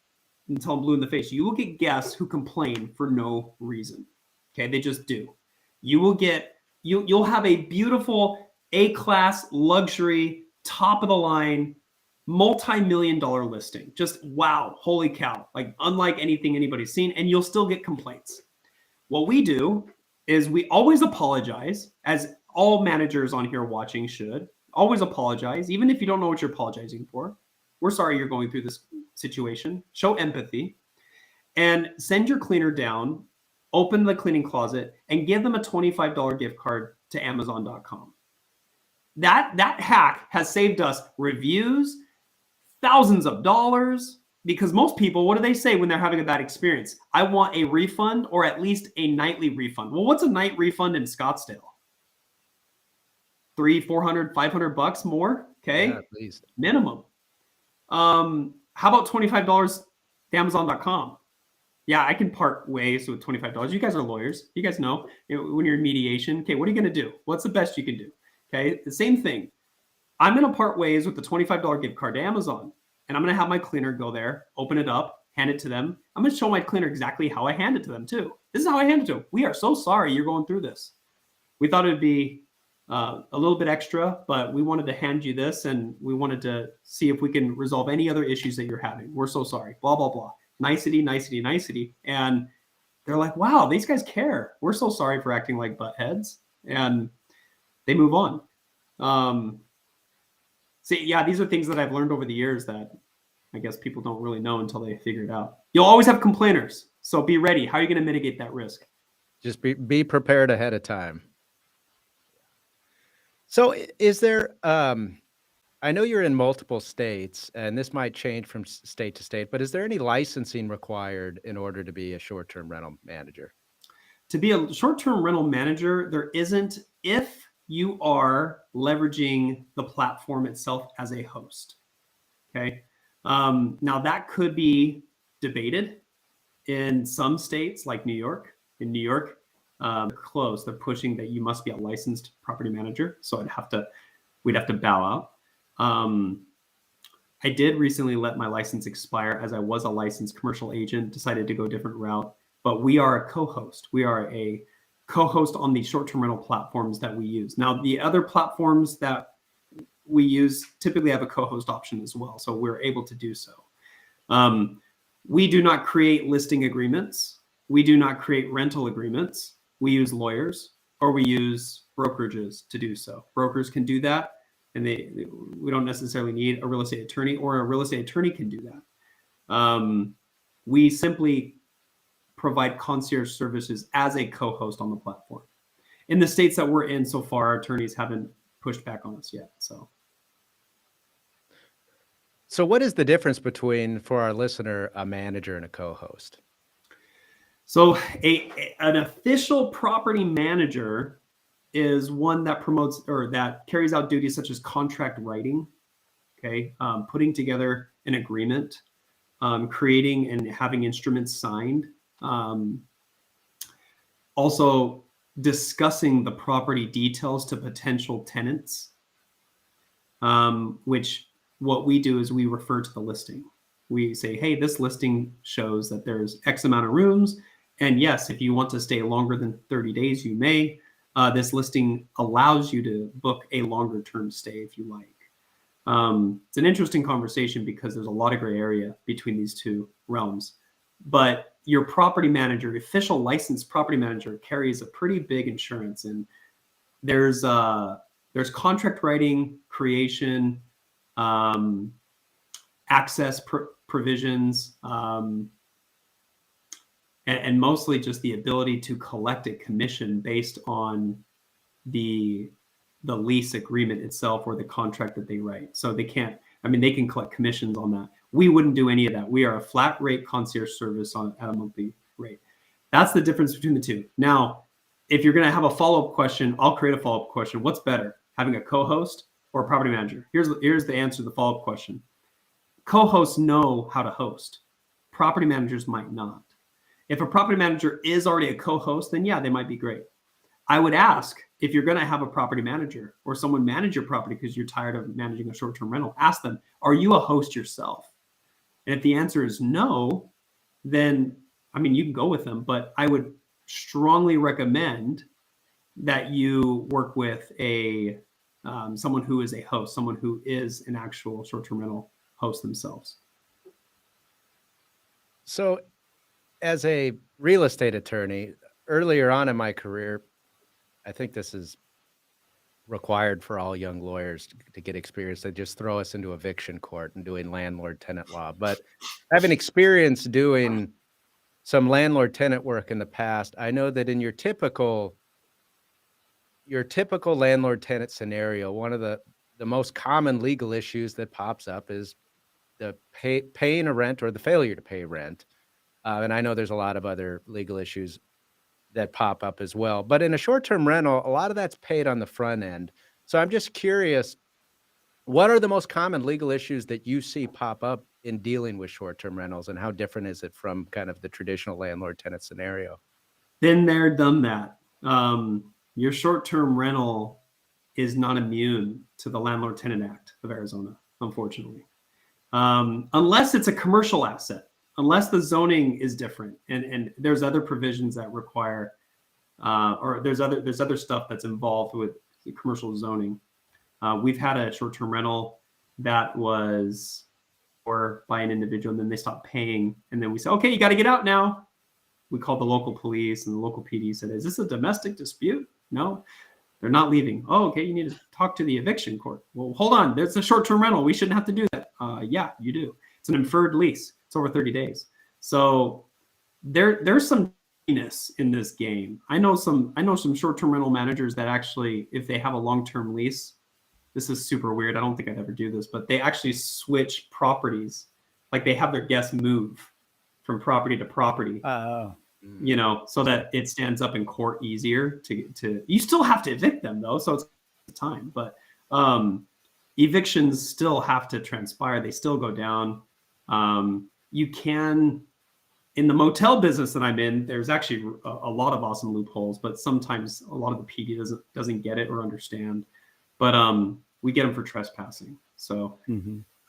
until I'm blue in the face. You will get guests who complain for no reason. Okay, they just do. You'll have a beautiful A-class, luxury, top of the line, multi-million-dollar listing. Just wow, holy cow. Like unlike anything anybody's seen, and you'll still get complaints. What we do is we always apologize, as all managers on here watching should. Always apologize, even if you don't know what you're apologizing for. We're sorry you're going through this situation. Show empathy and send your cleaner down, open the cleaning closet, and give them a $25 gift card to Amazon.com. That hack has saved us reviews, thousands of dollars, because most people, what do they say when they're having a bad experience? I want a refund or at least a nightly refund. Well, what's a night refund in Scottsdale? $300, $400, $500 more? Okay. Yeah, at least. Minimum. How about $25 to Amazon.com? Yeah, I can part ways with $25. You guys are lawyers. You guys know, when you're in mediation, okay, what are you going to do? What's the best you can do? Okay, the same thing. I'm going to part ways with the $25 gift card to Amazon, and I'm going to have my cleaner go there, open it up, hand it to them. I'm going to show my cleaner exactly how I hand it to them too. This is how I hand it to them. We are so sorry you're going through this. We thought it would be a little bit extra, but we wanted to hand you this, and we wanted to see if we can resolve any other issues that you're having. We're so sorry, blah, blah, blah. Nicety, nicety, nicety. And they're like, wow, these guys care. We're so sorry for acting like butt heads. And they move on. See, yeah, these are things that I've learned over the years that I guess people don't really know until they figure it out. You'll always have complainers. So be ready. How are you going to mitigate that risk? Just be prepared ahead of time. So is there, I know you're in multiple states, and this might change from state to state, but is there any licensing required in order to be a short-term rental manager? To be a short-term rental manager, there isn't if you are leveraging the platform itself as a host. Okay. Now that could be debated in some states like New York. In New York, close. They're pushing that you must be a licensed property manager. So we'd have to bow out. I did recently let my license expire as I was a licensed commercial agent, decided to go a different route, but we are a co-host. We are a co-host on the short-term rental platforms that we use. Now, the other platforms that we use typically have a co-host option as well, so we're able to do so. We do not create listing agreements. We do not create rental agreements. We use lawyers or we use brokerages to do so. Brokers can do that, and we don't necessarily need a real estate attorney, or a real estate attorney can do that. We simply provide concierge services as a co-host on the platform. In the states that we're in so far, our attorneys haven't pushed back on us yet. So what is the difference between, for our listener, a manager and a co-host? So an official property manager is one that promotes or that carries out duties such as contract writing, okay, putting together an agreement, creating and having instruments signed, also discussing the property details to potential tenants, which what we do is we refer to the listing. We say, hey, this listing shows that there's X amount of rooms. And yes, if you want to stay longer than 30 days, you may. This listing allows you to book a longer term stay if you like. It's an interesting conversation because there's a lot of gray area between these two realms. But your property manager, official licensed property manager, carries a pretty big insurance. And there's contract writing, creation, access provisions, and mostly just the ability to collect a commission based on the lease agreement itself or the contract that they write. So they can collect commissions on that. We wouldn't do any of that. We are a flat rate concierge service at a monthly rate. That's the difference between the two. Now, if you're going to have a follow-up question, I'll create a follow-up question. What's better, having a co-host or a property manager? Here's the answer to the follow-up question. Co-hosts know how to host. Property managers might not. If a property manager is already a co-host, then yeah, they might be great. I would ask, if you're going to have a property manager or someone manage your property because you're tired of managing a short-term rental, ask them, are you a host yourself? And if the answer is no, then, you can go with them, but I would strongly recommend that you work with a someone who is a host, someone who is an actual short-term rental host themselves. So, as a real estate attorney, earlier on in my career, I think this is required for all young lawyers to get experience. They just throw us into eviction court and doing landlord tenant law. But having experience doing some landlord tenant work in the past, I know that in your typical landlord tenant scenario, one of the most common legal issues that pops up is the paying a rent or the failure to pay rent. And I know there's a lot of other legal issues that pop up as well. But in a short-term rental, a lot of that's paid on the front end. So I'm just curious, what are the most common legal issues that you see pop up in dealing with short-term rentals, and how different is it from kind of the traditional landlord-tenant scenario? Been there, done that. Your short-term rental is not immune to the Landlord-Tenant Act of Arizona, unfortunately, unless it's a commercial asset. Unless the zoning is different, and there's other provisions that require, or there's other stuff that's involved with commercial zoning. We've had a short-term rental that was or by an individual, and then they stopped paying, and then we said, okay, you got to get out now. We called the local police, and the local PD said, is this a domestic dispute? No, they're not leaving. Oh, okay, you need to talk to the eviction court. Well, hold on, there's a short-term rental. We shouldn't have to do that. Yeah, you do. It's an inferred lease. It's over 30 days. So there's some ness in this game. I know some short-term rental managers that actually, if they have a long-term lease, this is super weird. I don't think I'd ever do this, but they actually switch properties. Like they have their guests move from property to property, you know, so that it stands up in court easier to you still have to evict them though. So it's time, but evictions still have to transpire. They still go down. You can, in the motel business that I'm in, there's actually a lot of awesome loopholes, but sometimes a lot of the PD doesn't get it or understand. But we get them for trespassing. So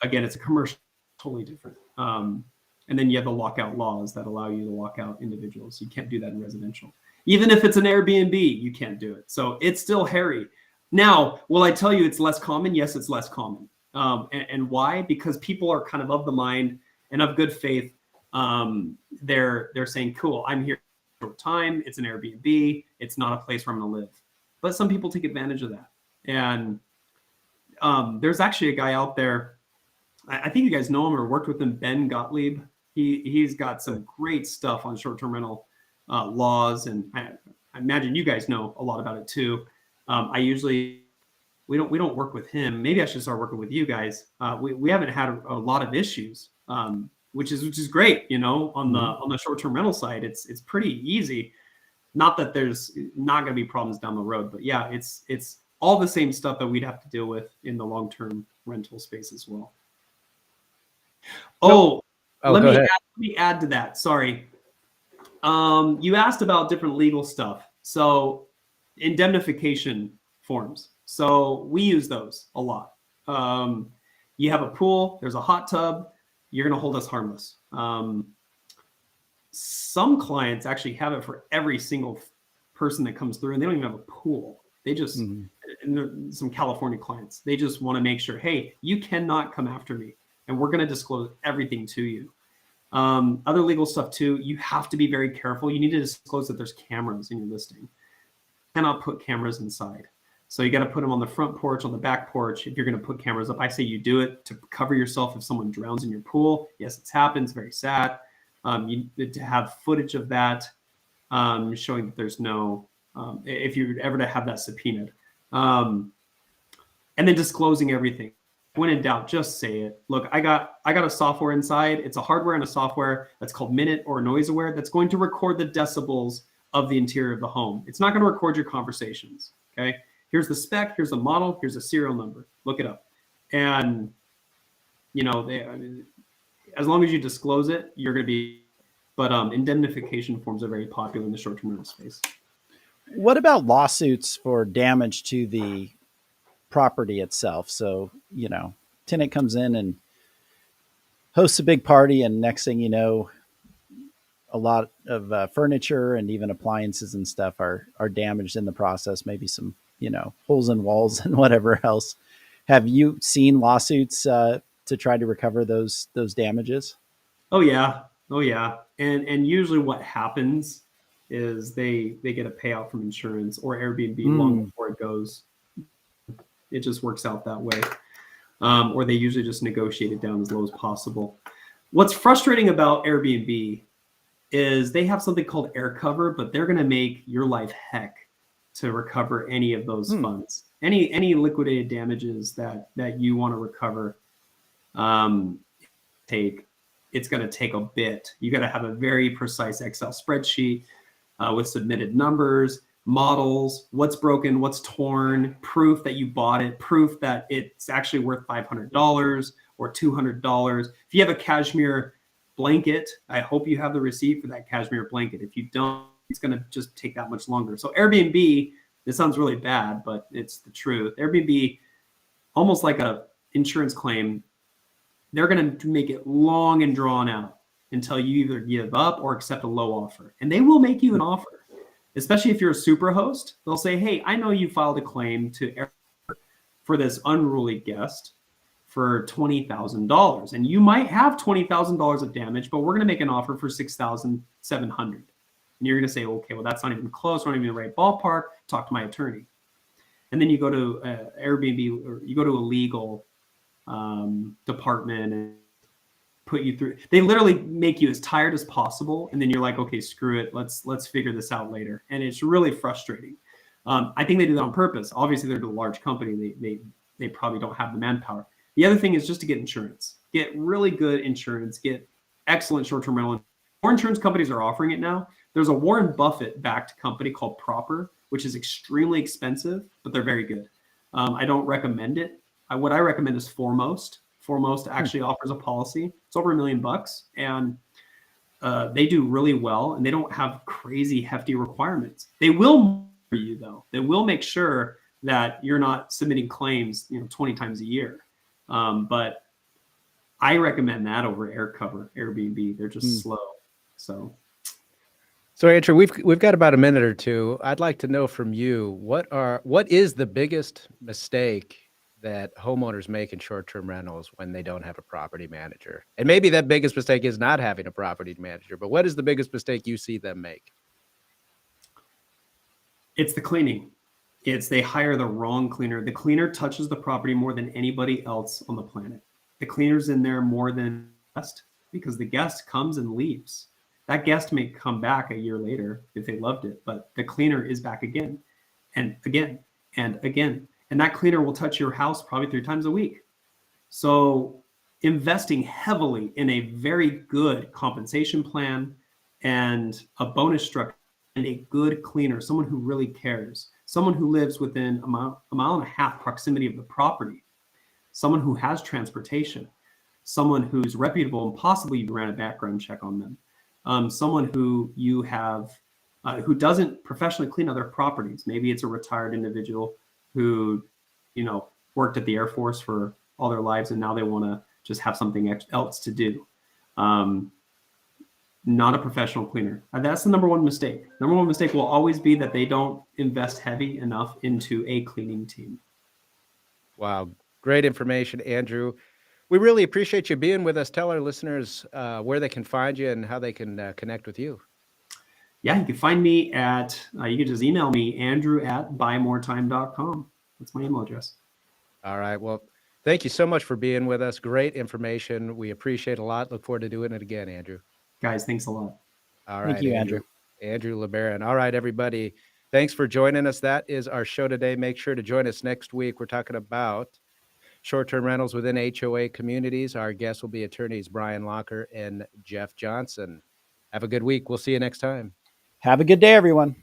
again, it's a commercial, totally different. And then you have the lockout laws that allow you to lock out individuals. You can't do that in residential. Even if it's an Airbnb, you can't do it. So it's still hairy. Now, will I tell you it's less common? Yes, it's less common. And why? Because people are kind of the mind and of good faith. They're saying, cool, I'm here for a short time. It's an Airbnb. It's not a place where I'm going to live. But some people take advantage of that. And there's actually a guy out there. I think you guys know him or worked with him, Ben Gottlieb. He's got some great stuff on short-term rental laws, and I imagine you guys know a lot about it too. We don't work with him. Maybe I should start working with you guys. We haven't had a lot of issues, which is great. You know, on the short-term rental side, it's pretty easy. Not that there's not going to be problems down the road, but yeah, it's all the same stuff that we'd have to deal with in the long-term rental space as well. Let me add to that. Sorry. You asked about different legal stuff. So indemnification forms. So we use those a lot. You have a pool, there's a hot tub, you're going to hold us harmless. Some clients actually have it for every single person that comes through, and they don't even have a pool. They just, and some California clients, they just want to make sure, hey, you cannot come after me, and we're going to disclose everything to you. Other legal stuff too, you have to be very careful. You need to disclose that there's cameras in your listing. You cannot put cameras inside. So you got to put them on the front porch, on the back porch. If you're going to put cameras up, I say you do it to cover yourself if someone drowns in your pool. Yes, it's happened. It's very sad. You need to have footage of that, showing that there's no, if you're ever to have that subpoenaed. And then disclosing everything. When in doubt, just say it. Look, I got a software inside. It's a hardware and a software that's called Minute or Noise Aware that's going to record the decibels of the interior of the home. It's not going to record your conversations. Okay. Here's the spec. Here's the model. Here's a serial number. Look it up. And, you know, as long as you disclose it, you're going to be, but indemnification forms are very popular in the short-term rental space. What about lawsuits for damage to the property itself? So, you know, tenant comes in and hosts a big party, and next thing you know, a lot of furniture and even appliances and stuff are damaged in the process. Maybe some holes in walls and whatever else. Have you seen lawsuits to try to recover those damages? Oh yeah, oh yeah, and usually what happens is they get a payout from insurance or Airbnb long before it goes. It just works out that way, or they usually just negotiate it down as low as possible. What's frustrating about Airbnb is they have something called air cover, but they're going to make your life heck to recover any of those funds, any liquidated damages that you want to recover. It's going to take a bit. You got to have a very precise Excel spreadsheet with submitted numbers, models, what's broken, what's torn, proof that you bought it, proof that it's actually worth $500 or $200. If you have a cashmere blanket, I hope you have the receipt for that cashmere blanket. If you don't, it's going to just take that much longer. So Airbnb, this sounds really bad, but it's the truth. Airbnb, almost like a insurance claim, they're going to make it long and drawn out until you either give up or accept a low offer. And they will make you an offer, especially if you're a super host. They'll say, hey, I know you filed a claim for this unruly guest for $20,000. And you might have $20,000 of damage, but we're going to make an offer for $6,700. And you're going to say, okay, well, that's not even close. We're not even in the right ballpark. Talk to my attorney. And then you go to Airbnb, or you go to a legal department and put you through. They literally make you as tired as possible, and then you're like, okay, screw it. Let's figure this out later. And it's really frustrating. I think they do that on purpose. Obviously, they're a large company. They probably don't have the manpower. The other thing is just to get insurance. Get really good insurance. Get excellent short-term rental. More insurance companies are offering it now. There's a Warren Buffett-backed company called Proper, which is extremely expensive, but they're very good. I don't recommend it. What I recommend is Foremost. Foremost actually offers a policy. It's over $1 million, and they do really well, and they don't have crazy hefty requirements. They will monitor you though. They will make sure that you're not submitting claims, 20 times a year. But I recommend that over Airbnb. They're just slow. So Andrew, we've got about a minute or two. I'd like to know from you, what is the biggest mistake that homeowners make in short-term rentals when they don't have a property manager? And maybe that biggest mistake is not having a property manager, but what is the biggest mistake you see them make? It's the cleaning. They hire the wrong cleaner. The cleaner touches the property more than anybody else on the planet. The cleaner's in there more than the guest, because the guest comes and leaves. That guest may come back a year later if they loved it, but the cleaner is back again and again and again. And that cleaner will touch your house probably 3 times a week. So investing heavily in a very good compensation plan and a bonus structure and a good cleaner, someone who really cares, someone who lives within a mile and a half proximity of the property, someone who has transportation, someone who's reputable and possibly you ran a background check on them, someone who you have, who doesn't professionally clean other properties. Maybe it's a retired individual who, worked at the Air Force for all their lives, and now they want to just have something else to do. Not a professional cleaner. That's the number one mistake. Number one mistake will always be that they don't invest heavy enough into a cleaning team. Wow. Great information, Andrew. We really appreciate you being with us. Tell our listeners where they can find you and how they can connect with you. Yeah, you can find me at, you can just email me, andrew@buymoretime.com. That's my email address. All right. Well, thank you so much for being with us. Great information. We appreciate it a lot. Look forward to doing it again, Andrew. Guys, thanks a lot. All right. Thank you, Andrew. Andrew LeBaron. All right, everybody. Thanks for joining us. That is our show today. Make sure to join us next week. We're talking about short-term rentals within HOA communities. Our guests will be attorneys Brian Locker and Jeff Johnson. Have a good week. We'll see you next time. Have a good day, everyone.